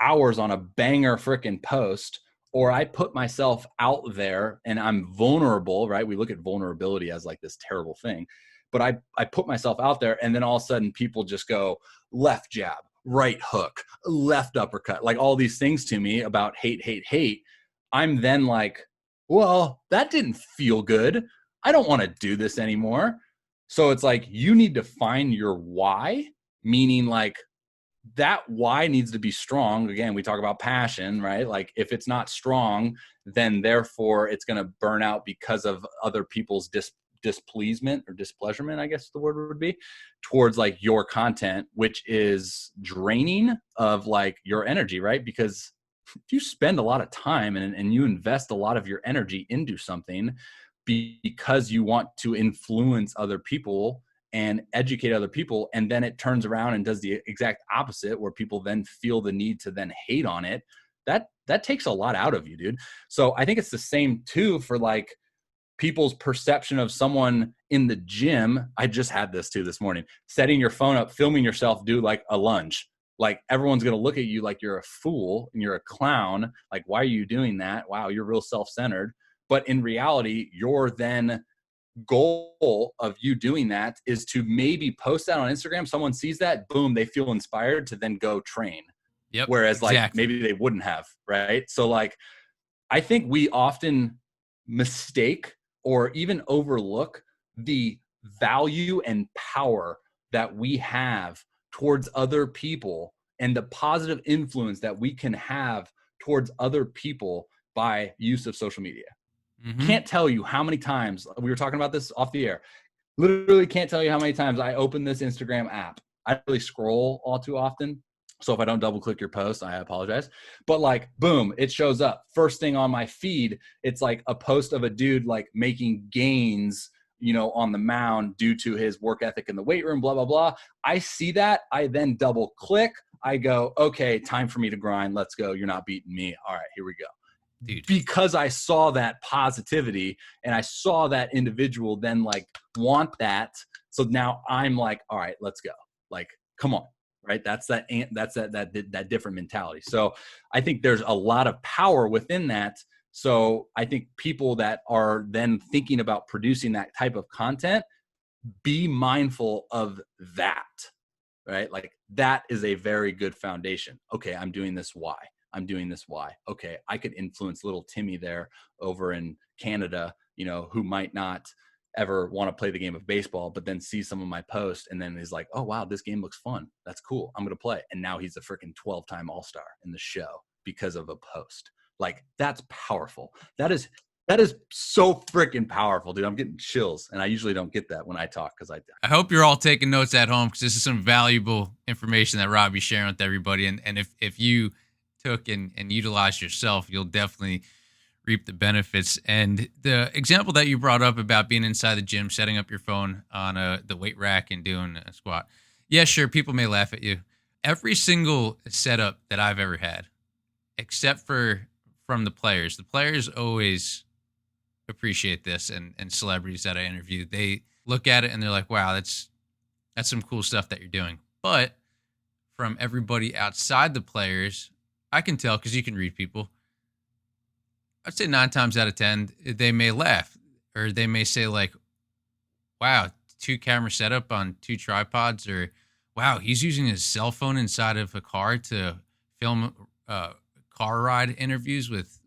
hours on a banger freaking post, or I put myself out there and I'm vulnerable, right? We look at vulnerability as like this terrible thing, but I put myself out there, and then all of a sudden people just go left jab, right hook, left uppercut, like all these things to me about hate, hate, hate. I'm then like, well, that didn't feel good. I don't want to do this anymore. So it's like, you need to find your why, meaning like, that why needs to be strong. Again, we talk about passion, right? Like if it's not strong, then therefore it's going to burn out because of other people's displeasement or displeasurement, I guess the word would be, towards like your content, which is draining of like your energy, right? Because if you spend a lot of time and you invest a lot of your energy into something because you want to influence other people and educate other people, and then it turns around and does the exact opposite, where people then feel the need to then hate on it, that takes a lot out of you, dude. So I think it's the same too for like people's perception of someone in the gym. I just had this too this morning, setting your phone up, filming yourself do like a lunge. Like everyone's going to look at you like you're a fool and you're a clown. Like, why are you doing that? Wow, you're real self-centered. But in reality, you're then goal of you doing that is to maybe post that on Instagram. Someone sees that, boom, they feel inspired to then go train. Yep, Whereas like exactly. maybe they wouldn't have, right? So like, I think we often mistake or even overlook the value and power that we have towards other people and the positive influence that we can have towards other people by use of social media. Mm-hmm. Can't tell you how many times we were talking about this off the air. Literally can't tell you how many times I open this Instagram app. I really scroll all too often. So if I don't double click your post, I apologize. But like, boom, it shows up. First thing on my feed, it's like a post of a dude like making gains, you know, on the mound due to his work ethic in the weight room, blah, blah, blah. I see that. I then double click. I go, okay, time for me to grind. Let's go. You're not beating me. All right, here we go. Dude. Because I saw that positivity and I saw that individual then like want that. So now I'm like, all right, let's go. Like, come on. Right. That's that different mentality. So I think there's a lot of power within that. So I think people that are then thinking about producing that type of content, be mindful of that, right? Like that is a very good foundation. Okay, I'm doing this why. I'm doing this why. Okay, I could influence little Timmy there over in Canada, you know, who might not ever want to play the game of baseball, but then see some of my posts and then is like, oh, wow, this game looks fun. That's cool. I'm going to play. And now he's a freaking 12-time All-Star in the show because of a post. Like that's powerful. That is so freaking powerful, dude. I'm getting chills. And I usually don't get that when I talk because I hope you're all taking notes at home, because this is some valuable information that Robbie's sharing with everybody. And if you took and utilized yourself, you'll definitely reap the benefits. And the example that you brought up about being inside the gym, setting up your phone on the weight rack and doing a squat. Yeah, sure, people may laugh at you. Every single setup that I've ever had, except for from the players. The players always appreciate this, and celebrities that I interview, they look at it and they're like, wow, that's some cool stuff that you're doing. But from everybody outside the players, I can tell because you can read people. I'd say 9 times out of 10, they may laugh or they may say, like, wow, two camera setup on two tripods, or wow, he's using his cell phone inside of a car to film car ride interviews with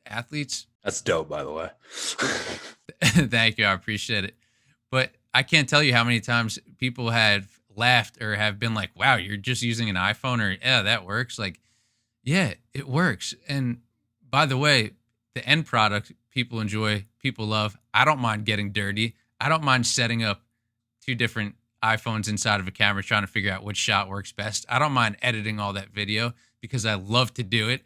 athletes. That's dope, by the way. Thank you. I appreciate it. But I can't tell you how many times people have laughed or have been like, wow, you're just using an iPhone, or yeah, that works. Like, yeah, it works. And by the way, the end product people enjoy, people love. I don't mind getting dirty. I don't mind setting up two different iPhones inside of a camera trying to figure out which shot works best. I don't mind editing all that video because I love to do it.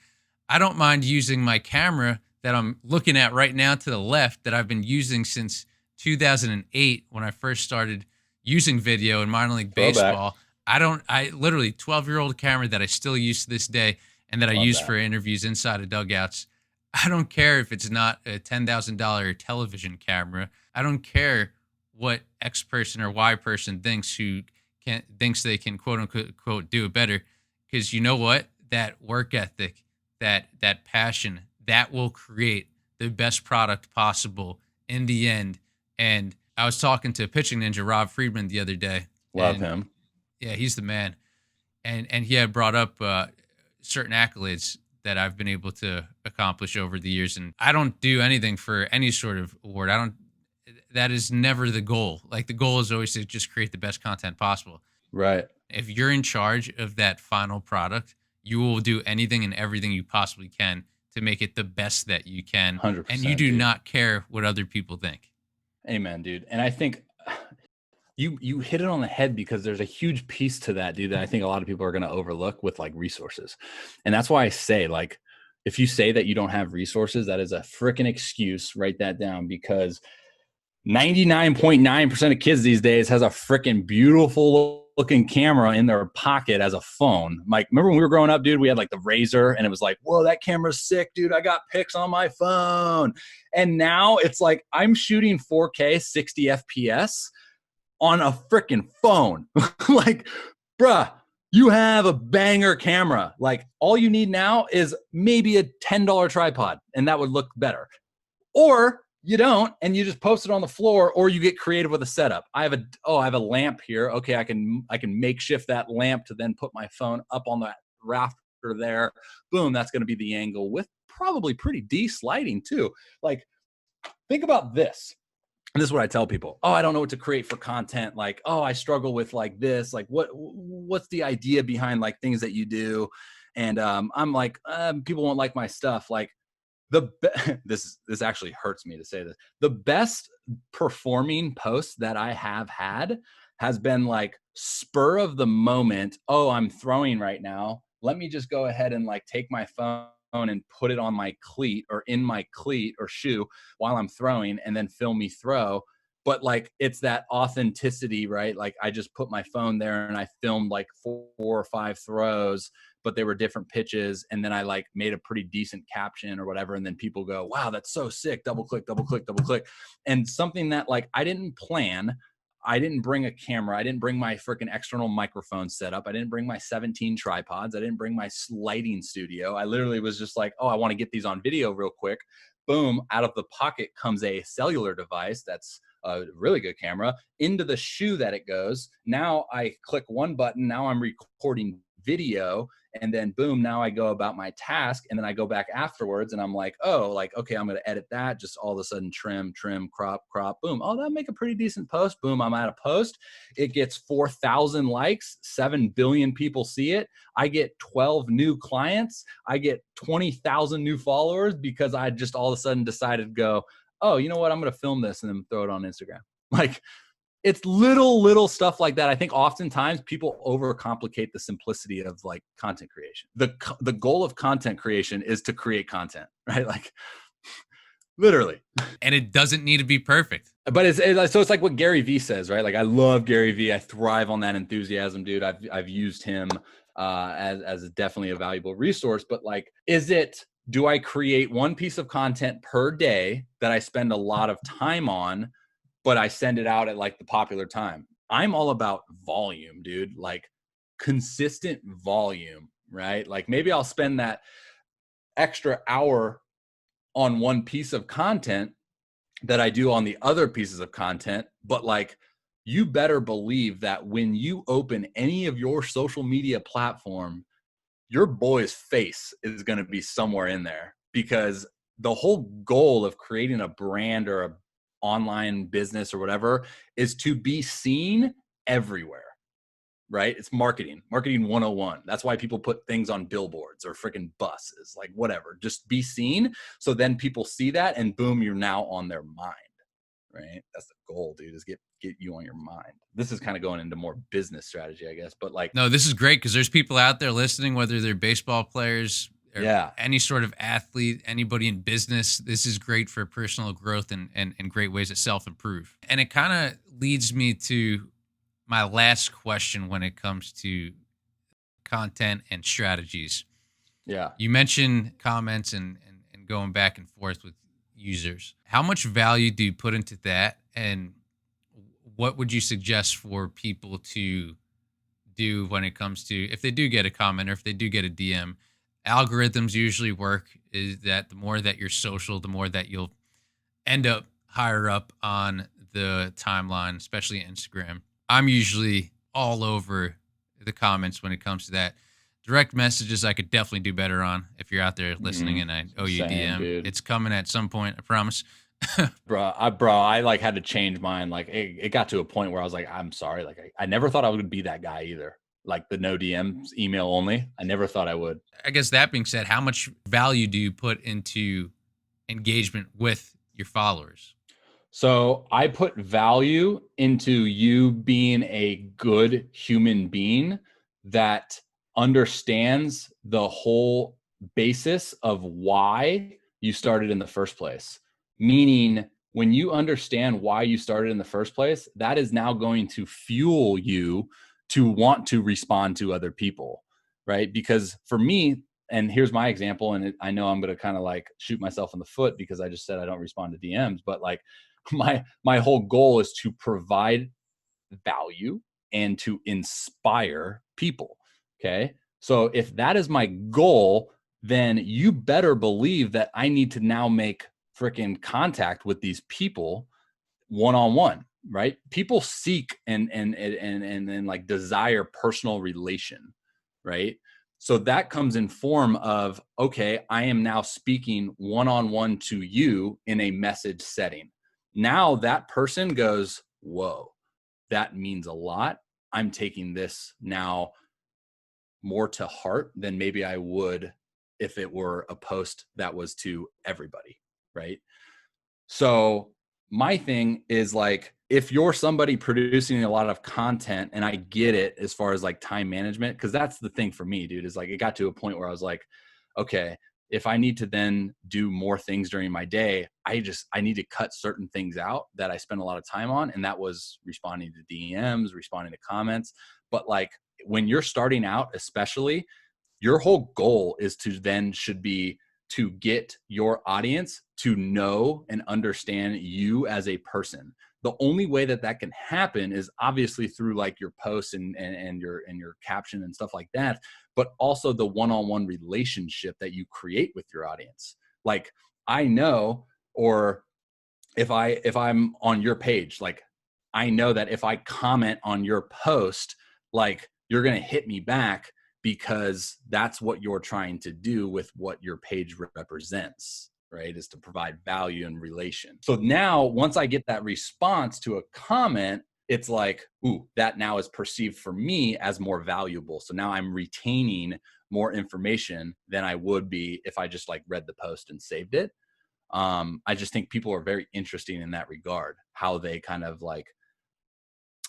I don't mind using my camera that I'm looking at right now to the left that I've been using since 2008 when I first started using video in minor league baseball. I literally 12-year-old camera that I still use to this day and that I use for interviews inside of dugouts. I don't care if it's not a $10,000 television camera. I don't care what X person or Y person thinks they can quote unquote do it better. Because you know what? That work ethic, that passion, that will create the best product possible in the end. And I was talking to pitching ninja Rob Friedman the other day. Love him. Yeah, he's the man. And he had brought up certain accolades that I've been able to accomplish over the years. And I don't do anything for any sort of award. That is never the goal. Like, the goal is always to just create the best content possible. Right. If you're in charge of that final product, you will do anything and everything you possibly can to make it the best that you can. 100%, and you do dude. not care what other people think. Amen, dude. And I think you hit it on the head, because there's a huge piece to that, dude, that I think a lot of people are going to overlook with like resources. And that's why I say, like, if you say that you don't have resources, that is a freaking excuse. Write that down, because 99.9% of kids these days has a freaking beautiful looking camera in their pocket as a phone. Like, remember when we were growing up, dude, we had like the Razor, and it was like, whoa, that camera's sick, dude. I got pics on my phone. And now it's like, I'm shooting 4K 60 FPS on a freaking phone. Like, bruh, you have a banger camera. Like, all you need now is maybe a $10 tripod, and that would look better. Or you don't, and you just post it on the floor, or you get creative with a setup. I have a lamp here. Okay, I can makeshift that lamp to then put my phone up on that rafter there. Boom, that's going to be the angle with probably pretty decent lighting too. Like, think about this. And this is what I tell people. Oh, I don't know what to create for content. Like, oh, I struggle with like this. Like, what's the idea behind like things that you do? And I'm like, people won't like my stuff. Like, this actually hurts me to say this. The best performing post that I have had has been like spur of the moment. Oh, I'm throwing right now. Let me just go ahead and like take my phone and put it on my cleat or in my cleat or shoe while I'm throwing, and then film me throw. But like, it's that authenticity, right? Like, I just put my phone there and I filmed like 4 or 5 throws, but they were different pitches. And then I like made a pretty decent caption or whatever. And then people go, wow, that's so sick. Double click, double click, double click. And something that like I didn't plan. I didn't bring a camera. I didn't bring my freaking external microphone setup. I didn't bring my 17 tripods. I didn't bring my lighting studio. I literally was just like, oh, I want to get these on video real quick. Boom, out of the pocket comes a cellular device that's a really good camera. Into the shoe that it goes. Now I click one button. Now I'm recording video. And then boom, now I go about my task, and then I go back afterwards and I'm like, oh, like, okay, I'm going to edit that. Just all of a sudden trim, crop, boom. Oh, that'll make a pretty decent post. Boom, I'm at a post. It gets 4,000 likes, 7 billion people see it. I get 12 new clients. I get 20,000 new followers because I just all of a sudden decided to go, oh, you know what? I'm going to film this and then throw it on Instagram. Like, it's little stuff like that. I think oftentimes people overcomplicate the simplicity of like content creation. The goal of content creation is to create content, right? Like, literally. And it doesn't need to be perfect. But it's like what Gary Vee says, right? Like, I love Gary Vee. I thrive on that enthusiasm, dude. I've used him as definitely a valuable resource. But like, is it do I create one piece of content per day that I spend a lot of time on, but I send it out at like the popular time? I'm all about volume, dude. Like consistent volume, right? Like maybe I'll spend that extra hour on one piece of content that I do on the other pieces of content, but like you better believe that when you open any of your social media platform, your boy's face is going to be somewhere in there, because the whole goal of creating a brand or a online business or whatever is to be seen everywhere, right? It's marketing 101. That's why people put things on billboards or freaking buses, like whatever, just be seen. So then people see that and boom, you're now on their mind, right? That's the goal, dude, is get you on your mind. This is kind of going into more business strategy, I guess, but like, No, this is great because there's people out there listening, whether they're baseball players or yeah, any sort of athlete, anybody in business. This is great for personal growth and great ways to self improve. And it kind of leads me to my last question when it comes to content and strategies. yeah. You mentioned comments and going back and forth with users. How much value do you put into that? And what would you suggest for people to do when it comes to if they do get a comment or if they do get a DM? Algorithms usually work is that the more that you're social, the more that you'll end up higher up on the timeline, especially Instagram. I'm usually all over the comments when it comes to that. Direct messages, I could definitely do better on. If you're out there listening and I owe you Same, DM, dude. it's coming at some point, I promise. I like had to change mine. Like it got to a point where I was like, I'm sorry. Like I never thought I would be that guy either. Like the no DMs, email only. I never thought I would. I guess that being said, how much value do you put into engagement with your followers? So I put value into you being a good human being that understands the whole basis of why you started in the first place. Meaning, when you understand why you started in the first place, that is now going to fuel you to want to respond to other people, right? Because for me, and here's my example, and I know I'm going to kind of like shoot myself in the foot because I just said I don't respond to DMs, but like my whole goal is to provide value and to inspire people. Okay, so if that is my goal, then you better believe that I need to now make freaking contact with these people one-on-one, right? People seek and like desire personal relation, right? So that comes in form of, okay, I am now speaking one-on-one to you in a message setting. Now that person goes, whoa, that means a lot. I'm taking this now more to heart than maybe I would if it were a post that was to everybody, right? So my thing is like, if you're somebody producing a lot of content, and I get it as far as like time management, because that's the thing for me, dude, is like it got to a point where I was like, okay, if I need to then do more things during my day, I need to cut certain things out that I spend a lot of time on. And that was responding to DMs, responding to comments. But like when you're starting out, especially, your whole goal is to then should be to get your audience to know and understand you as a person. The only way that that can happen is obviously through like your posts and your caption and stuff like that, but also the one-on-one relationship that you create with your audience. Like I know, or if I'm on your page, like I know that if I comment on your post, like you're going to hit me back because that's what you're trying to do with what your page represents, right? Is to provide value and relation. So now once I get that response to a comment, it's like, ooh, that now is perceived for me as more valuable. So now I'm retaining more information than I would be if I just like read the post and saved it. I just think people are very interesting in that regard, how they kind of like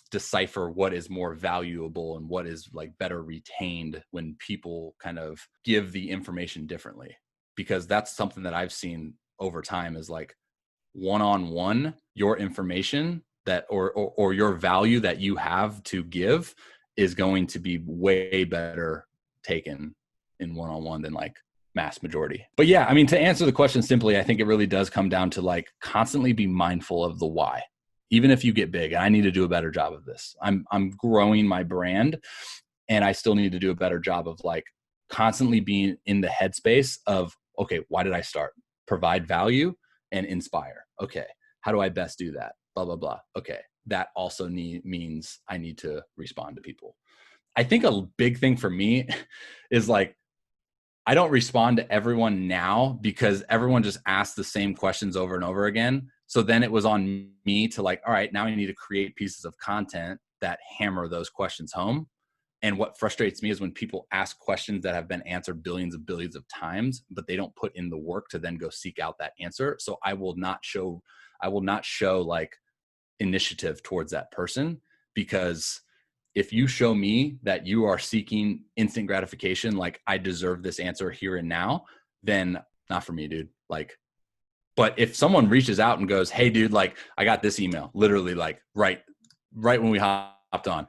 decipher what is more valuable and what is like better retained when people kind of give the information differently. Because that's something that I've seen over time is like one-on-one, your information that or your value that you have to give is going to be way better taken in one-on-one than like mass majority. But yeah, I mean, to answer the question simply, I think it really does come down to like constantly be mindful of the why. Even if you get big, I need to do a better job of this. I'm growing my brand, and I still need to do a better job of like constantly being in the headspace of, okay, why did I start? Provide value and inspire. Okay, how do I best do that? Blah, blah, blah. Okay, that also means I need to respond to people. I think a big thing for me is like, I don't respond to everyone now because everyone just asks the same questions over and over again. So then it was on me to like, all right, now I need to create pieces of content that hammer those questions home. And what frustrates me is when people ask questions that have been answered billions of times, but they don't put in the work to then go seek out that answer. So I will not show like initiative towards that person, because if you show me that you are seeking instant gratification, like I deserve this answer here and now, then not for me, dude. Like, but if someone reaches out and goes, hey dude, like I got this email, literally like right when we hopped on.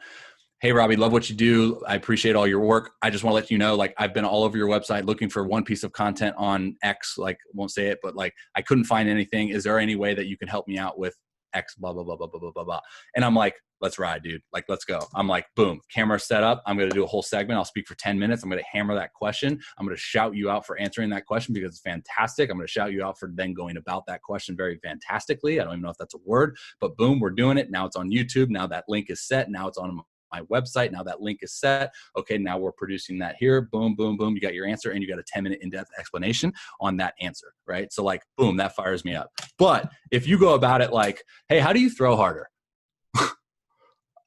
Hey, Robbie, love what you do. I appreciate all your work. I just want to let you know, like, I've been all over your website looking for one piece of content on X, like, won't say it, but like, I couldn't find anything. Is there any way that you can help me out with X, blah, blah, blah, blah, blah, blah, blah, blah. And I'm like, let's ride, dude. Like, let's go. I'm like, boom, camera set up. I'm going to do a whole segment. I'll speak for 10 minutes. I'm going to hammer that question. I'm going to shout you out for answering that question because it's fantastic. I'm going to shout you out for then going about that question very fantastically. I don't even know if that's a word, but boom, we're doing it. Now it's on YouTube. Now that link is set. Now it's on my website. Now that link is set. Okay, now we're producing that here. Boom, boom, boom. You got your answer, and you got a 10-minute in-depth explanation on that answer, right? So like, boom, that fires me up. But if you go about it like, hey, how do you throw harder?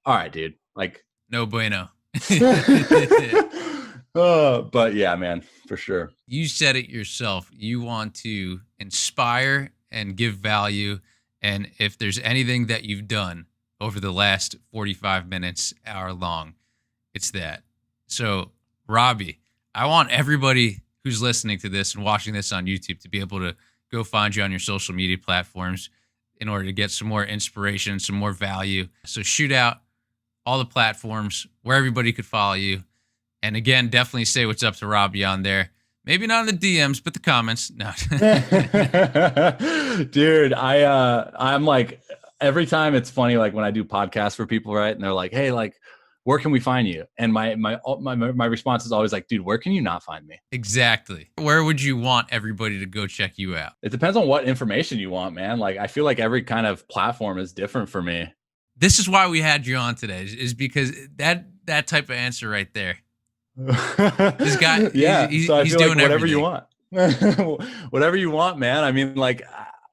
All right, dude. Like, no bueno. But yeah, man, for sure. You said it yourself. You want to inspire and give value. And if there's anything that you've done over the last 45 minutes, hour long, it's that. So, Robbie, I want everybody who's listening to this and watching this on YouTube to be able to go find you on your social media platforms in order to get some more inspiration, some more value. So shoot out all the platforms where everybody could follow you. And again, definitely say what's up to Robbie on there. Maybe not in the DMs, but the comments. No. Dude, I'm like, every time it's funny, like when I do podcasts for people, right? And they're like, hey, like, where can we find you? And my response is always like, dude, where can you not find me? Exactly. Where would you want everybody to go check you out? It depends on what information you want, man. Like, I feel like every kind of platform is different for me. This is why we had you on today, is because that type of answer right there. This guy, yeah. he's like doing whatever everything. You want. Whatever you want, man. I mean, like,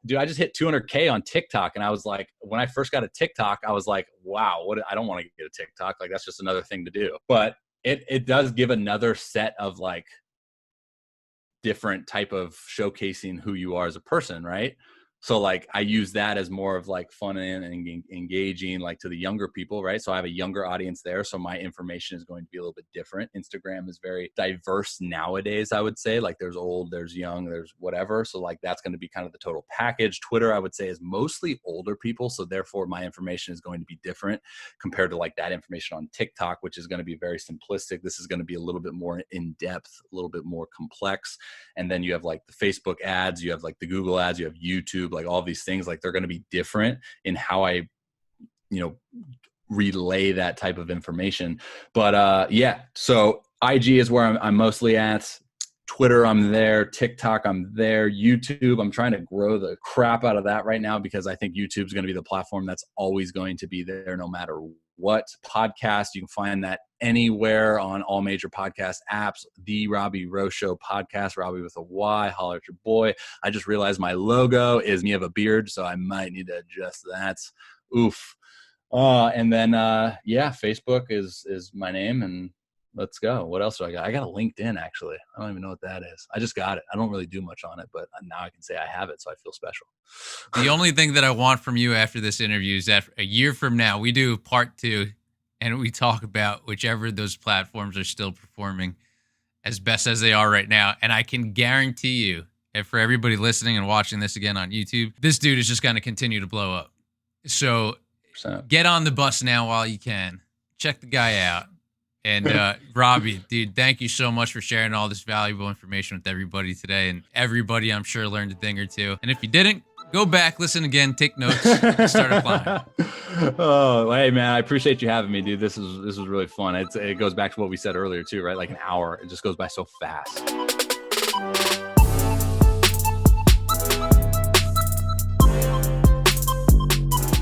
dude, I just hit 200K on TikTok, and I was like, when I first got a TikTok, I was like, wow, I don't want to get a TikTok. Like, that's just another thing to do. But it does give another set of like different type of showcasing who you are as a person, right? So like I use that as more of like fun and engaging, like to the younger people, right? So I have a younger audience there. So my information is going to be a little bit different. Instagram is very diverse nowadays, I would say. Like there's old, there's young, there's whatever. So like that's going to be kind of the total package. Twitter, I would say, is mostly older people. So therefore my information is going to be different compared to like that information on TikTok, which is going to be very simplistic. This is going to be a little bit more in depth, a little bit more complex. And then you have like the Facebook ads, you have like the Google ads, you have YouTube, like all these things, like they're going to be different in how I, relay that type of information. But yeah, so IG is where I'm mostly at. Twitter, I'm there. TikTok, I'm there. YouTube, I'm trying to grow the crap out of that right now because I think YouTube is going to be the platform that's always going to be there no matter what. Podcast, you can find that anywhere on all major podcast apps. The Robbie Rowe Show podcast, Robbie with a Y. Holler at your boy. I just realized my logo is me of a beard, so I might need to adjust that. Oof. And then yeah, Facebook is my name, and let's go. What else do I got? I got a LinkedIn, actually. I don't even know what that is. I just got it. I don't really do much on it, but now I can say I have it, so I feel special. The only thing that I want from you after this interview is that a year from now, we do part 2, and we talk about whichever those platforms are still performing as best as they are right now. And I can guarantee you, and for everybody listening and watching this again on YouTube, this dude is just going to continue to blow up. So 100%. Get on the bus now while you can. Check the guy out. And Robbie, dude, thank you so much for sharing all this valuable information with everybody today. And everybody, I'm sure, learned a thing or two. And if you didn't, go back, listen again, take notes, and start applying. Oh, hey man, I appreciate you having me, dude. This is really fun. It goes back to what we said earlier too, right? Like an hour, it just goes by so fast.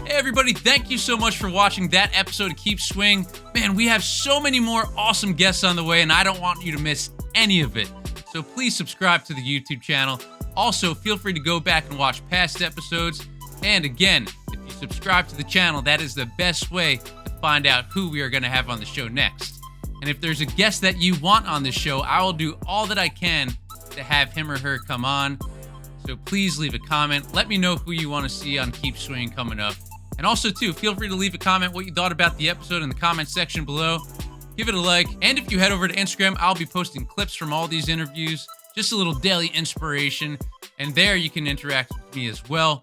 Everybody, thank you so much for watching that episode of Keep Swing. Man, we have so many more awesome guests on the way, and I don't want you to miss any of it. So please subscribe to the YouTube channel. Also, feel free to go back and watch past episodes. And again, if you subscribe to the channel, that is the best way to find out who we are going to have on the show next. And if there's a guest that you want on the show, I will do all that I can to have him or her come on. So please leave a comment. Let me know who you want to see on Keep Swinging coming up. And also, too, feel free to leave a comment what you thought about the episode in the comment section below. Give it a like. And if you head over to Instagram, I'll be posting clips from all these interviews. Just a little daily inspiration. And there you can interact with me as well.